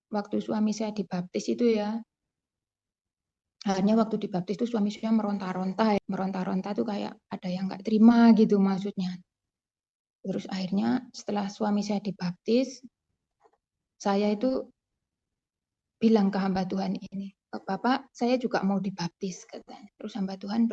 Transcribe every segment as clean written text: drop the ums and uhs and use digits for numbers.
waktu suami saya dibaptis itu ya, akhirnya waktu dibaptis itu suami saya meronta-ronta ya. Meronta-ronta tuh kayak ada yang nggak terima gitu maksudnya. Terus akhirnya setelah suami saya dibaptis, saya itu bilang ke hamba Tuhan ini, Bapak saya juga mau dibaptis katanya. Terus hamba Tuhan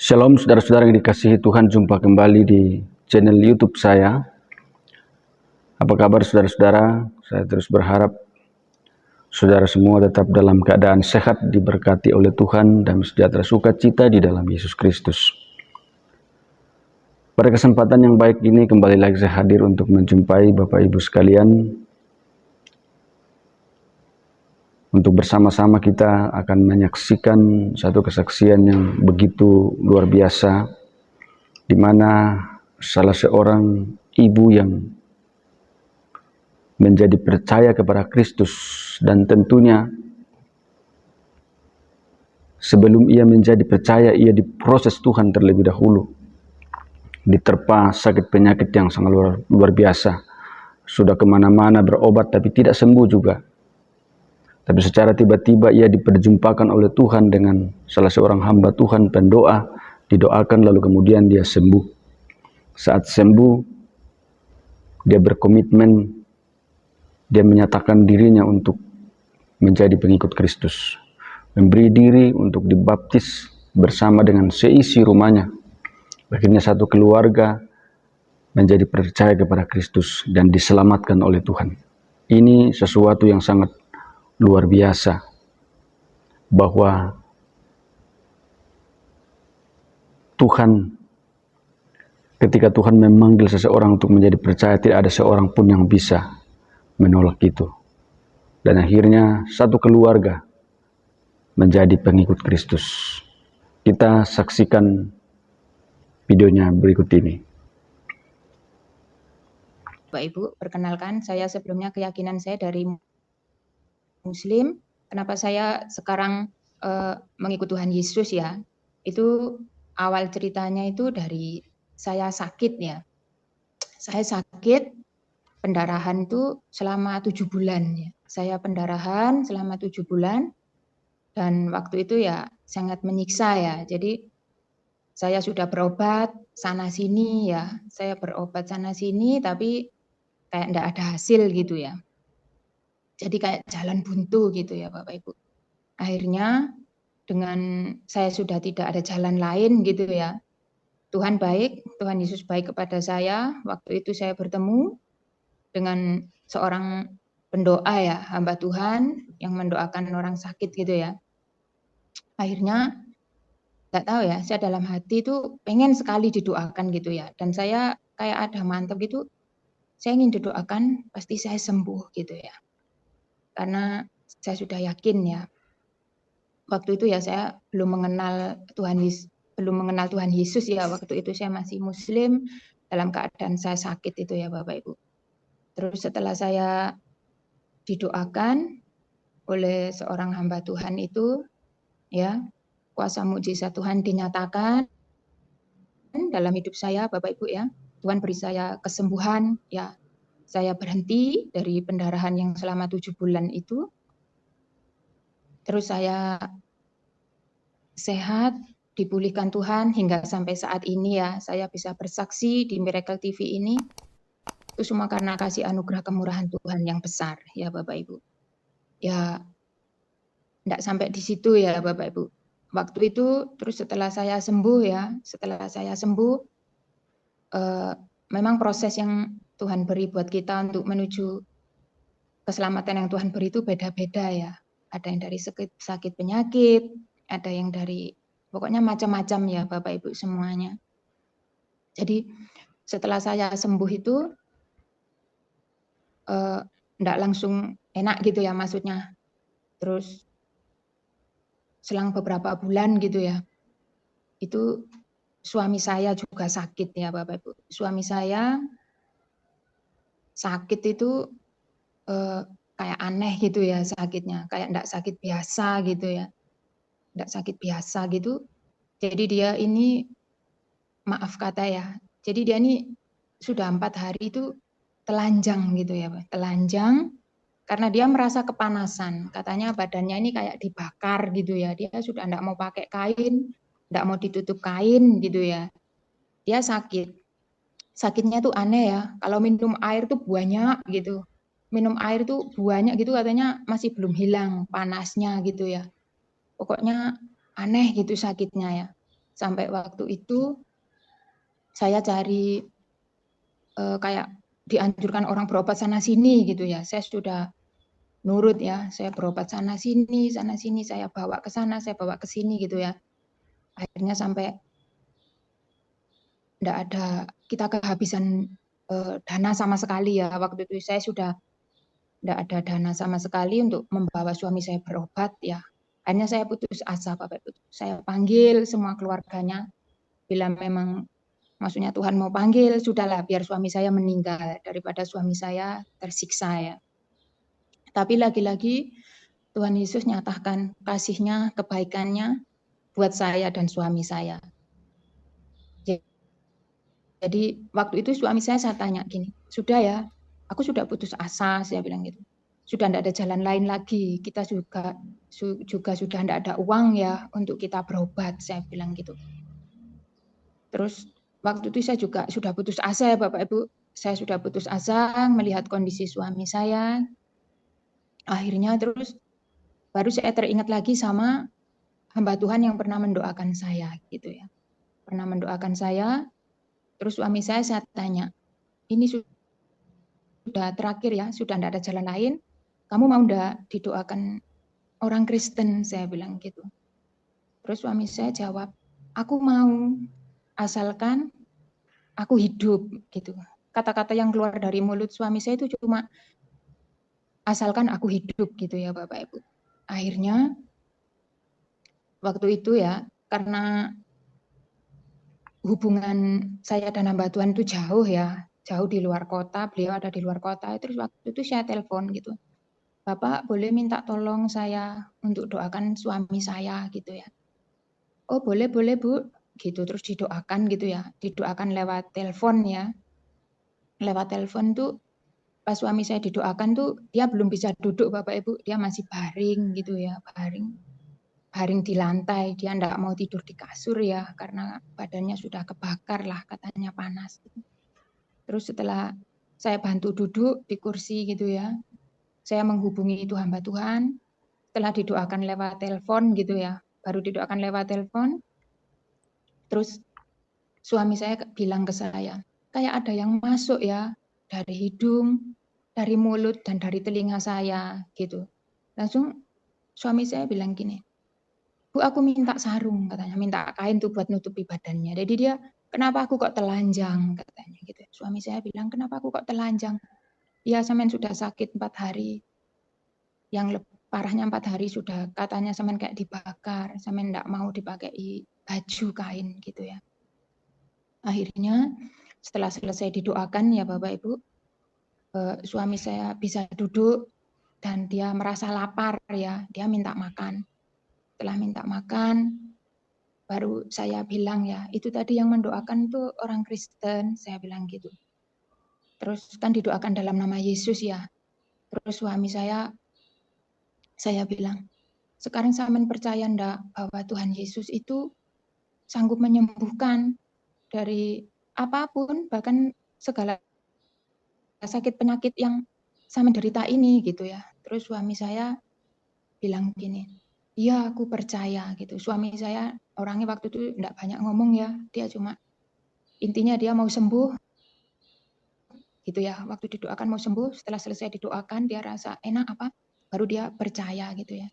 Shalom saudara-saudara yang dikasihi Tuhan, jumpa kembali di channel YouTube saya. Apa kabar saudara-saudara? Saya terus berharap saudara semua tetap dalam keadaan sehat, diberkati oleh Tuhan, dan sejahtera sukacita di dalam Yesus Kristus. Pada kesempatan yang baik ini kembali lagi saya hadir untuk menjumpai Bapak Ibu sekalian, untuk bersama-sama kita akan menyaksikan satu kesaksian yang begitu luar biasa, di mana salah seorang ibu yang menjadi percaya kepada Kristus, dan tentunya sebelum ia menjadi percaya, ia diproses Tuhan terlebih dahulu, diterpa sakit penyakit yang sangat luar biasa, sudah kemana-mana berobat tapi tidak sembuh juga. Tapi secara tiba-tiba ia diperjumpakan oleh Tuhan dengan salah seorang hamba Tuhan pendoa, didoakan lalu kemudian dia sembuh. Saat sembuh, dia berkomitmen, dia menyatakan dirinya untuk menjadi pengikut Kristus, memberi diri untuk dibaptis bersama dengan seisi rumahnya. Akhirnya satu keluarga menjadi percaya kepada Kristus dan diselamatkan oleh Tuhan. Ini sesuatu yang sangat luar biasa, bahwa Tuhan, ketika Tuhan memanggil seseorang untuk menjadi percaya, tidak ada seorang pun yang bisa menolak itu. Dan akhirnya satu keluarga menjadi pengikut Kristus. Kita saksikan videonya berikut ini. Bapak Ibu, perkenalkan saya sebelumnya keyakinan saya dari Muslim. Kenapa saya sekarang mengikut Tuhan Yesus ya? Itu awal ceritanya itu dari saya sakit ya. Saya sakit pendarahan itu selama 7 bulan ya. Saya pendarahan selama 7 bulan dan waktu itu ya sangat menyiksa ya. Jadi saya sudah berobat sana sini ya. Saya berobat sana sini tapi kayak enggak ada hasil gitu ya. Jadi kayak jalan buntu gitu ya Bapak Ibu. Akhirnya dengan saya sudah tidak ada jalan lain gitu ya. Tuhan baik, Tuhan Yesus baik kepada saya. Waktu itu saya bertemu dengan seorang pendoa ya, hamba Tuhan yang mendoakan orang sakit gitu ya. Akhirnya nggak tahu ya, saya dalam hati itu pengen sekali didoakan gitu ya. Dan saya kayak ada mantap gitu, saya ingin didoakan pasti saya sembuh gitu ya. Karena saya sudah yakin ya. Waktu itu ya saya belum mengenal Tuhan Yesus ya. Waktu itu saya masih Muslim dalam keadaan saya sakit itu ya Bapak Ibu. Terus setelah saya didoakan oleh seorang hamba Tuhan itu ya, kuasa mukjizat Tuhan dinyatakan dalam hidup saya Bapak Ibu ya. Tuhan beri saya kesembuhan ya. Saya berhenti dari pendarahan yang selama 7 bulan itu. Terus saya sehat, dipulihkan Tuhan hingga sampai saat ini ya. Saya bisa bersaksi di Miracle TV ini. Itu semua karena kasih anugerah kemurahan Tuhan yang besar ya Bapak Ibu. Ya enggak sampai di situ ya Bapak Ibu. Waktu itu terus setelah saya sembuh ya, memang proses yang Tuhan beri buat kita untuk menuju keselamatan yang Tuhan beri itu beda-beda ya. Ada yang dari sakit penyakit, ada yang dari pokoknya macam-macam ya Bapak Ibu semuanya. Jadi setelah saya sembuh itu enggak langsung enak gitu ya maksudnya. Terus selang beberapa bulan gitu ya, itu suami saya juga sakit ya Bapak Ibu. Suami saya sakit itu kayak aneh gitu ya sakitnya, kayak enggak sakit biasa gitu ya. Enggak sakit biasa gitu. Jadi dia ini, maaf kata ya, jadi dia ini sudah 4 hari itu telanjang gitu ya, Pak. Telanjang karena dia merasa kepanasan. Katanya badannya ini kayak dibakar gitu ya. Dia sudah enggak mau pakai kain, enggak mau ditutup kain gitu ya. Dia sakit. Sakitnya tuh aneh ya, kalau minum air tuh banyak gitu. Minum air tuh banyak gitu katanya masih belum hilang panasnya gitu ya. Pokoknya aneh gitu sakitnya ya. Sampai waktu itu saya cari kayak dianjurkan orang berobat sana sini gitu ya. Saya sudah nurut ya, saya berobat sana sini, saya bawa ke sana, saya bawa ke sini gitu ya. Akhirnya sampai enggak ada, kita kehabisan dana sama sekali ya. Waktu itu saya sudah enggak ada dana sama sekali untuk membawa suami saya berobat ya. Akhirnya saya putus asa, Bapak Ibu. Saya panggil semua keluarganya, bila memang maksudnya Tuhan mau panggil, sudahlah biar suami saya meninggal daripada suami saya tersiksa ya. Tapi lagi-lagi Tuhan Yesus nyatakan kasih-Nya, kebaikan-Nya buat saya dan suami saya. Jadi waktu itu suami saya tanya gini, "Sudah ya, aku sudah putus asa," saya bilang gitu. "Sudah tidak ada jalan lain lagi, kita juga sudah tidak ada uang ya untuk kita berobat," saya bilang gitu. Terus waktu itu saya juga sudah putus asa ya Bapak Ibu. Saya sudah putus asa melihat kondisi suami saya. Akhirnya terus baru saya teringat lagi sama hamba Tuhan yang pernah mendoakan saya gitu ya. Pernah mendoakan saya, terus suami saya tanya, "Ini sudah terakhir ya, sudah tidak ada jalan lain. Kamu mau enggak didoakan orang Kristen?" Saya bilang gitu. Terus suami saya jawab, "Aku mau, asalkan aku hidup," gitu. Kata-kata yang keluar dari mulut suami saya itu cuma, "Asalkan aku hidup," gitu ya Bapak Ibu. Akhirnya waktu itu ya, karena hubungan saya dan hamba Tuhan itu jauh ya, jauh di luar kota, beliau ada di luar kota. Terus waktu itu saya telepon gitu, "Bapak boleh minta tolong saya untuk doakan suami saya," gitu ya. "Oh boleh boleh Bu," gitu. Terus didoakan gitu ya, didoakan lewat telepon ya. Lewat telepon tuh pas suami saya didoakan tuh dia belum bisa duduk Bapak Ibu, dia masih baring gitu ya, baring di lantai, dia enggak mau tidur di kasur ya karena badannya sudah kebakar lah, katanya panas. Terus setelah saya bantu duduk di kursi gitu ya, saya menghubungi itu hamba Tuhan, setelah didoakan lewat telepon gitu ya, baru didoakan lewat telepon, terus suami saya bilang ke saya, "Kayak ada yang masuk ya dari hidung, dari mulut, dan dari telinga saya," gitu. Langsung suami saya bilang gini, "Bu, aku minta sarung," katanya, minta kain tuh buat nutupi badannya. Jadi dia, "Kenapa aku kok telanjang?" katanya gitu. Suami saya bilang, "Kenapa aku kok telanjang?" "Ya sampean sudah sakit 4 hari. Yang parahnya 4 hari sudah katanya sampean kayak dibakar, sampean enggak mau dipakai baju kain," gitu ya. Akhirnya setelah selesai didoakan ya Bapak Ibu, suami saya bisa duduk dan dia merasa lapar ya, dia minta makan. Setelah minta makan, baru saya bilang ya, "Itu tadi yang mendoakan tuh orang Kristen," saya bilang gitu. Terus kan didoakan dalam nama Yesus ya. Terus suami saya bilang, "Sekarang sampean percaya ndak bahwa Tuhan Yesus itu sanggup menyembuhkan dari apapun, bahkan segala sakit penyakit yang sampean derita ini," gitu ya. Terus suami saya bilang gini, "Iya, aku percaya," gitu. Suami saya orangnya waktu itu ndak banyak ngomong ya, dia cuma intinya dia mau sembuh gitu ya. Waktu didoakan mau sembuh, setelah selesai didoakan dia rasa enak apa, baru dia percaya gitu ya.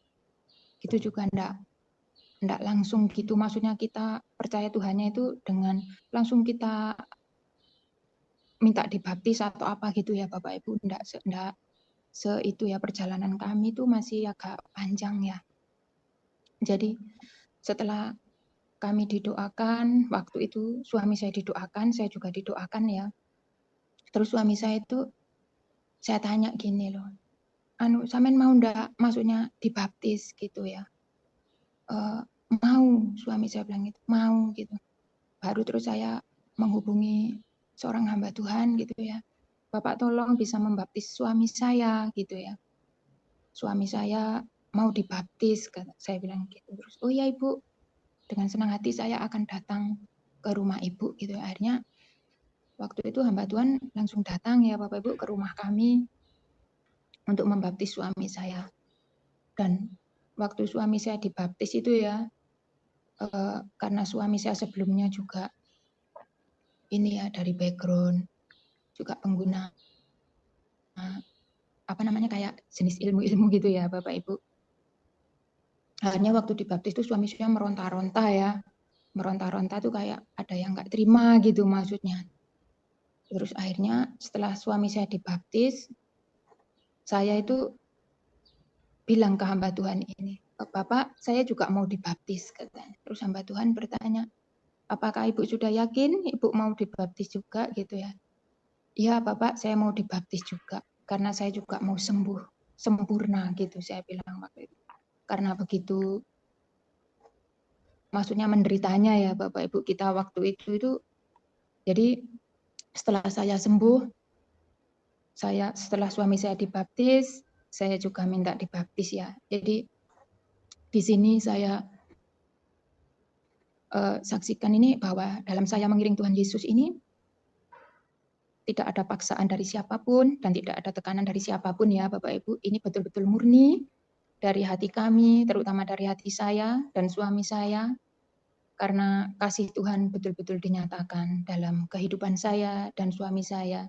Gitu juga ndak langsung gitu, maksudnya kita percaya Tuhannya itu dengan langsung kita minta dibaptis atau apa gitu ya Bapak Ibu, ndak itu ya, perjalanan kami itu masih agak panjang ya. Jadi setelah kami didoakan, waktu itu suami saya didoakan, saya juga didoakan ya. Terus suami saya itu, saya tanya gini loh, Sampean mau ndak, maksudnya dibaptis gitu ya. Mau, suami saya bilang gitu, mau gitu. Baru terus saya menghubungi seorang hamba Tuhan gitu ya. Bapak tolong bisa membaptis suami saya gitu ya. Suami saya mau dibaptis, saya bilang gitu. Terus, oh ya Ibu, dengan senang hati saya akan datang ke rumah Ibu gitu. Akhirnya waktu itu hamba Tuhan langsung datang ya Bapak Ibu ke rumah kami untuk membaptis suami saya. Dan waktu suami saya dibaptis itu ya, karena suami saya sebelumnya juga ini ya dari background juga pengguna apa namanya kayak jenis ilmu-ilmu gitu ya Bapak Ibu. Akhirnya waktu dibaptis itu suami saya meronta-ronta ya. Meronta-ronta tuh kayak ada yang nggak terima gitu maksudnya. Terus akhirnya setelah suami saya dibaptis, saya itu bilang ke hamba Tuhan ini, Bapak saya juga mau dibaptis katanya. Terus hamba Tuhan bertanya, apakah Ibu sudah yakin Ibu mau dibaptis juga gitu ya? Iya Bapak saya mau dibaptis juga karena saya juga mau sembuh sempurna gitu saya bilang waktu itu. Karena begitu maksudnya menderitanya ya Bapak Ibu kita waktu itu jadi setelah saya sembuh, setelah suami saya dibaptis, saya juga minta dibaptis ya. Jadi di sini saya saksikan ini bahwa dalam saya mengiring Tuhan Yesus ini tidak ada paksaan dari siapapun dan tidak ada tekanan dari siapapun ya Bapak Ibu. Ini betul-betul murni dari hati kami, terutama dari hati saya dan suami saya. Karena kasih Tuhan betul-betul dinyatakan dalam kehidupan saya dan suami saya.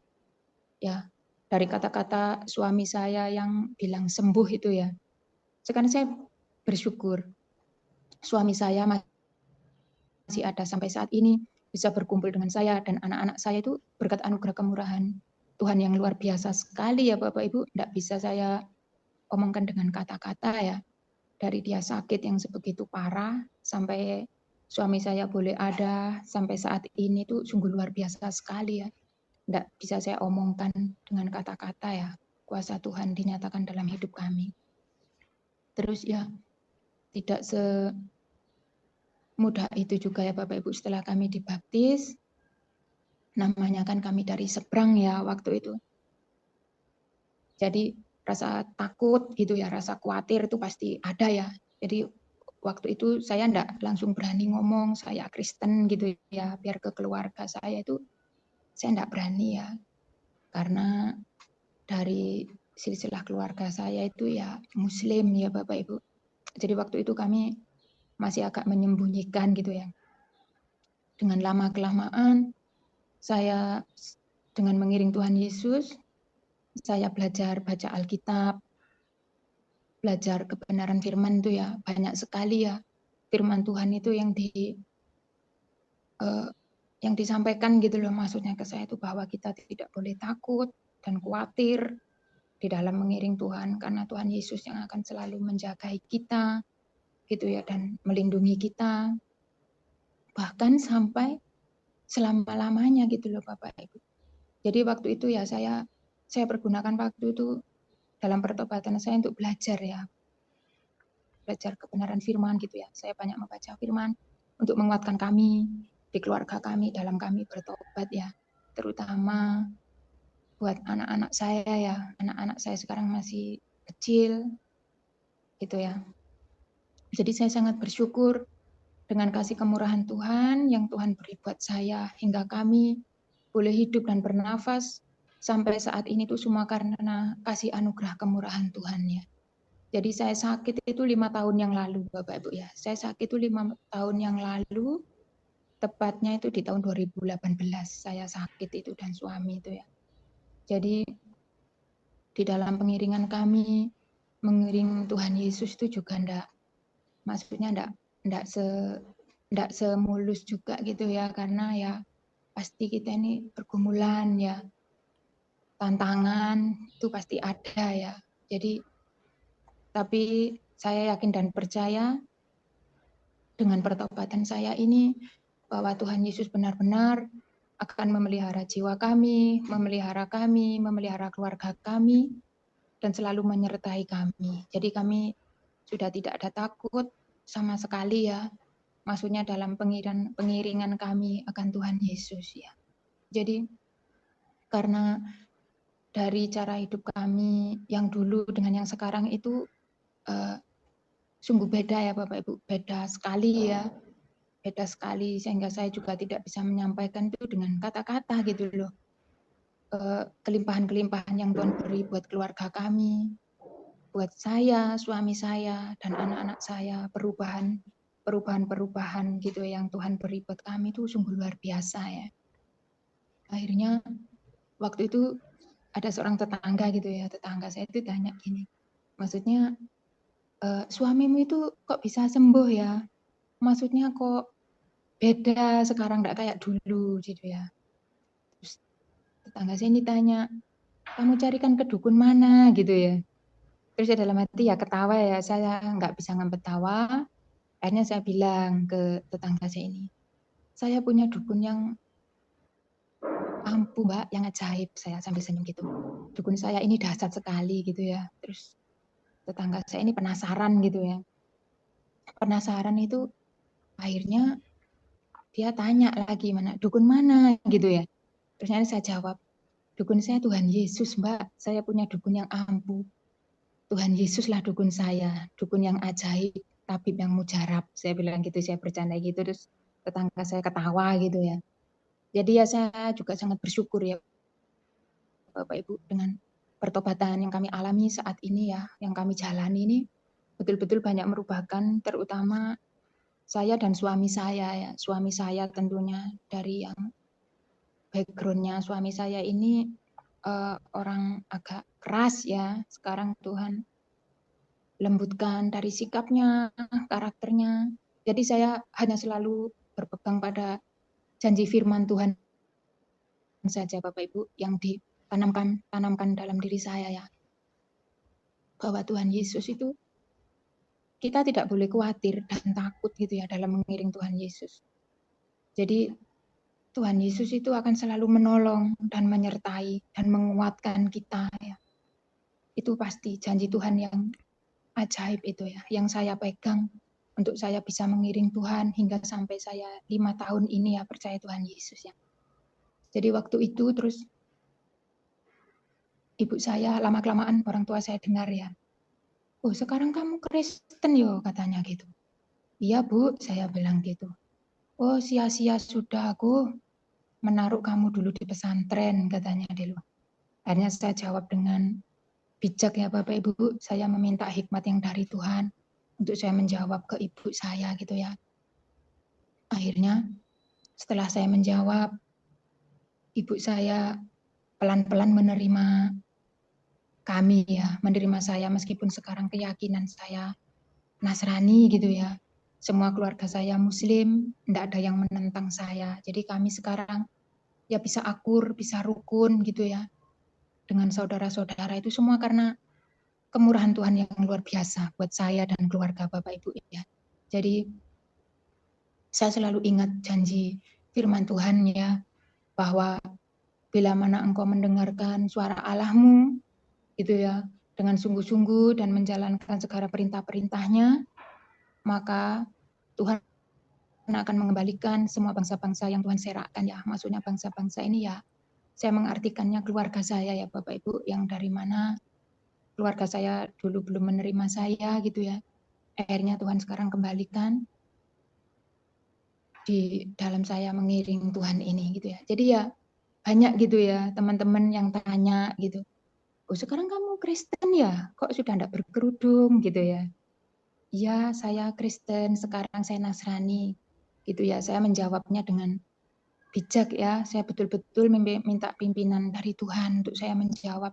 Ya, dari kata-kata suami saya yang bilang sembuh itu ya. Sekarang saya bersyukur suami saya masih ada sampai saat ini, bisa berkumpul dengan saya dan anak-anak saya itu berkat anugerah kemurahan Tuhan yang luar biasa sekali ya Bapak Ibu. Tidak bisa saya omongkan dengan kata-kata ya. Dari dia sakit yang sebegitu parah sampai suami saya boleh ada sampai saat ini tuh sungguh luar biasa sekali ya. Tidak bisa saya omongkan dengan kata-kata ya. Kuasa Tuhan dinyatakan dalam hidup kami. Terus ya tidak semudah itu juga ya Bapak Ibu setelah kami dibaptis. Namanya kan kami dari seberang ya waktu itu. Jadi rasa takut gitu ya, rasa khawatir itu pasti ada ya. Jadi waktu itu saya enggak langsung berani ngomong saya Kristen gitu ya, biar ke keluarga saya itu saya enggak berani ya. Karena dari silsilah keluarga saya itu ya Muslim ya Bapak Ibu. Jadi waktu itu kami masih agak menyembunyikan gitu ya. Dengan lama kelamaan saya dengan mengiring Tuhan Yesus, saya belajar baca Alkitab, belajar kebenaran firman itu ya banyak sekali ya firman Tuhan itu yang disampaikan gitu loh, maksudnya ke saya itu bahwa kita tidak boleh takut dan khawatir di dalam mengiring Tuhan karena Tuhan Yesus yang akan selalu menjagai kita gitu ya dan melindungi kita bahkan sampai selama-lamanya gitu loh Bapak Ibu. Jadi waktu itu ya saya pergunakan waktu itu dalam pertobatan saya untuk belajar ya. Belajar kebenaran firman gitu ya. Saya banyak membaca firman untuk menguatkan kami di keluarga kami dalam kami bertobat ya. Terutama buat anak-anak saya ya. Anak-anak saya sekarang masih kecil gitu ya. Jadi saya sangat bersyukur dengan kasih kemurahan Tuhan yang Tuhan beri buat saya hingga kami boleh hidup dan bernafas sampai saat ini tuh semua karena kasih anugerah kemurahan Tuhan ya. Jadi saya sakit itu 5 tahun yang lalu Bapak Ibu ya. Saya sakit itu 5 tahun yang lalu, tepatnya itu di tahun 2018 saya sakit itu dan suami itu ya. Jadi di dalam pengiringan kami mengiring Tuhan Yesus itu juga maksudnya enggak semulus juga gitu ya karena ya pasti kita ini pergumulan ya. Tantangan itu pasti ada ya. Jadi tapi saya yakin dan percaya dengan pertobatan saya ini bahwa Tuhan Yesus benar-benar akan memelihara jiwa kami, memelihara keluarga kami, dan selalu menyertai kami. Jadi kami sudah tidak ada takut sama sekali ya. Maksudnya dalam pengiringan kami akan Tuhan Yesus ya. Jadi karena dari cara hidup kami yang dulu dengan yang sekarang itu sungguh beda ya Bapak Ibu, beda sekali ya, beda sekali sehingga saya juga tidak bisa menyampaikan itu dengan kata-kata gitu loh. Kelimpahan-kelimpahan yang Tuhan beri buat keluarga kami, buat saya, suami saya, dan anak-anak saya, perubahan gitu yang Tuhan beri buat kami itu sungguh luar biasa ya. Akhirnya waktu itu ada seorang tetangga gitu ya, tetangga saya itu tanya gini, maksudnya suamimu itu kok bisa sembuh ya? Maksudnya kok beda sekarang, nggak kayak dulu gitu ya. Terus tetangga saya ini tanya, kamu carikan ke dukun mana gitu ya. Terus saya dalam hati ya ketawa ya, saya nggak bisa ngempetawa. Akhirnya saya bilang ke tetangga saya ini, saya punya dukun yang ampuh Mbak, yang ajaib. Saya sambil senyum gitu. Dukun saya ini dahsyat sekali gitu ya. Terus tetangga saya ini penasaran gitu ya. Penasaran itu akhirnya dia tanya lagi, mana dukun mana gitu ya. Terus nanti saya jawab, dukun saya Tuhan Yesus Mbak. Saya punya dukun yang ampuh. Tuhan Yesuslah dukun saya, dukun yang ajaib, tabib yang mujarab. Saya bilang gitu, saya bercanda gitu. Terus tetangga saya ketawa gitu ya. Jadi ya saya juga sangat bersyukur ya Bapak Ibu dengan pertobatan yang kami alami saat ini ya, yang kami jalani ini betul-betul banyak merubahkan, terutama saya dan suami saya ya. Suami saya tentunya dari yang backgroundnya suami saya ini orang agak keras ya. Sekarang Tuhan lembutkan dari sikapnya, karakternya. Jadi saya hanya selalu berpegang pada janji firman Tuhan saja Bapak Ibu yang ditanamkan dalam diri saya ya. Bahwa Tuhan Yesus itu kita tidak boleh khawatir dan takut gitu ya dalam mengiring Tuhan Yesus. Jadi Tuhan Yesus itu akan selalu menolong dan menyertai dan menguatkan kita ya. Itu pasti janji Tuhan yang ajaib itu ya, yang saya pegang untuk saya bisa mengiring Tuhan hingga sampai saya 5 tahun ini ya percaya Tuhan Yesus ya. Jadi waktu itu terus ibu saya lama-kelamaan orang tua saya dengar ya, oh sekarang kamu Kristen yo katanya gitu. Iya Bu, saya bilang gitu. Oh sia-sia sudah aku menaruh kamu dulu di pesantren katanya dulu. Akhirnya saya jawab dengan bijak ya Bapak Ibu, saya meminta hikmat yang dari Tuhan untuk saya menjawab ke ibu saya gitu ya. Akhirnya setelah saya menjawab, ibu saya pelan-pelan menerima kami ya, menerima saya meskipun sekarang keyakinan saya Nasrani gitu ya. Semua keluarga saya Muslim, tidak ada yang menentang saya. Jadi kami sekarang ya bisa akur, bisa rukun gitu ya. Dengan saudara-saudara itu semua karena kemurahan Tuhan yang luar biasa buat saya dan keluarga Bapak Ibu ya. Jadi saya selalu ingat janji firman Tuhan ya, bahwa bila mana engkau mendengarkan suara Allahmu gitu ya, dengan sungguh-sungguh dan menjalankan segala perintah-perintahnya, maka Tuhan akan mengembalikan semua bangsa-bangsa yang Tuhan serahkan ya. Maksudnya bangsa-bangsa ini ya, saya mengartikannya keluarga saya ya Bapak Ibu, yang dari mana keluarga saya dulu belum menerima saya gitu ya. Akhirnya Tuhan sekarang kembalikan di dalam saya mengiring Tuhan ini gitu ya. Jadi ya banyak gitu ya teman-teman yang tanya gitu, oh sekarang kamu Kristen ya, kok sudah tidak berkerudung gitu ya. Iya saya Kristen, sekarang saya Nasrani gitu ya. Saya menjawabnya dengan bijak ya, saya betul-betul minta pimpinan dari Tuhan untuk saya menjawab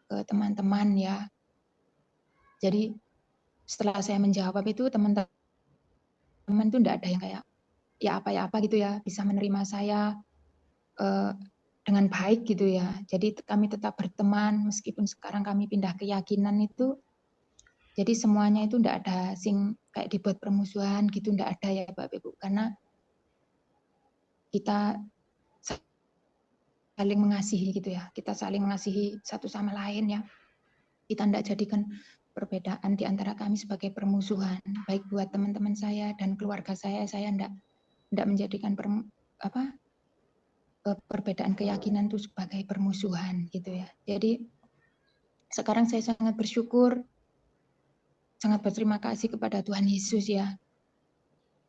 ke teman-teman ya. Jadi setelah saya menjawab itu teman-teman itu tidak ada yang kayak ya apa gitu ya, bisa menerima saya dengan baik gitu ya. Jadi kami tetap berteman meskipun sekarang kami pindah keyakinan itu. Jadi semuanya itu tidak ada sing kayak dibuat permusuhan gitu, tidak ada ya Bapak Ibu, karena kita saling mengasihi gitu ya. Kita saling mengasihi satu sama lain ya. Kita tidak jadikan perbedaan di antara kami sebagai permusuhan. Baik buat teman-teman saya dan keluarga saya tidak menjadikan perbedaan keyakinan itu sebagai permusuhan gitu ya. Jadi sekarang saya sangat bersyukur, sangat berterima kasih kepada Tuhan Yesus ya,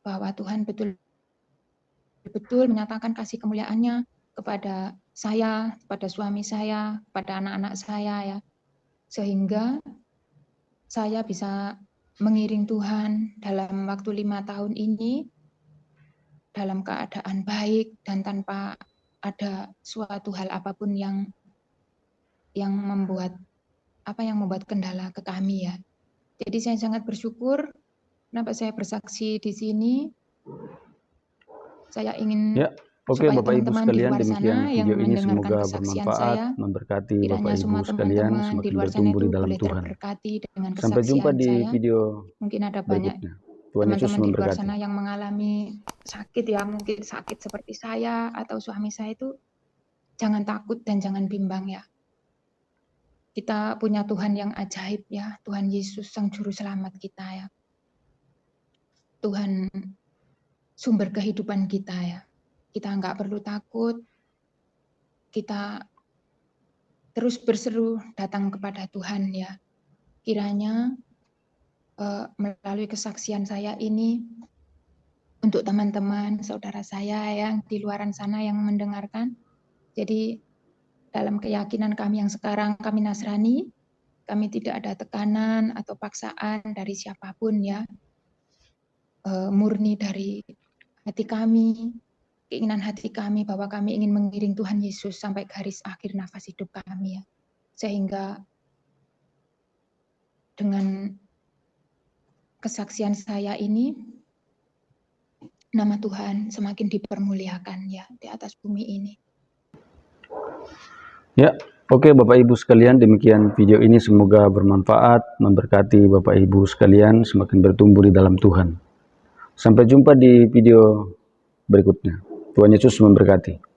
bahwa Tuhan betul-betul menyatakan kasih kemuliaannya kepada saya, kepada suami saya, kepada anak-anak saya ya, sehingga saya bisa mengiring Tuhan dalam waktu 5 tahun ini dalam keadaan baik dan tanpa ada suatu hal apapun yang membuat kendala ke kami ya. Jadi saya sangat bersyukur kenapa saya bersaksi di sini. Saya ingin Oke, supaya Bapak Ibu teman-teman di sekalian, luar demikian sana yang video ini mendengarkan semoga kesaksian bermanfaat, saya, memberkati Bapak kiranya Ibu semua sekalian, teman-teman di semakin luar sana bertumbuh itu di dalam boleh Tuhan. terberkati dengan Sampai jumpa kesaksian di saya. video Mungkin ada banyak berikutnya. Tuhan Yesus teman-teman di luar memberkati. sana yang mengalami sakit ya, mungkin sakit seperti saya atau suami saya itu, jangan takut dan jangan bimbang ya. Kita punya Tuhan yang ajaib ya, Tuhan Yesus Sang Juru Selamat kita ya. Tuhan sumber kehidupan kita ya. Kita nggak perlu takut, kita terus berseru datang kepada Tuhan ya. Kiranya melalui kesaksian saya ini, untuk teman-teman, saudara saya yang di luaran sana yang mendengarkan, jadi dalam keyakinan kami yang sekarang, kami Nasrani, kami tidak ada tekanan atau paksaan dari siapapun ya, murni dari hati kami, keinginan hati kami bahwa kami ingin mengiring Tuhan Yesus sampai garis akhir nafas hidup kami ya. Sehingga dengan kesaksian saya ini, nama Tuhan semakin dipermuliakan ya di atas bumi ini. Ya, oke Bapak Ibu sekalian, demikian video ini semoga bermanfaat, memberkati Bapak Ibu sekalian, semakin bertumbuh di dalam Tuhan. Sampai jumpa di video berikutnya. Tuhan Yesus memberkati.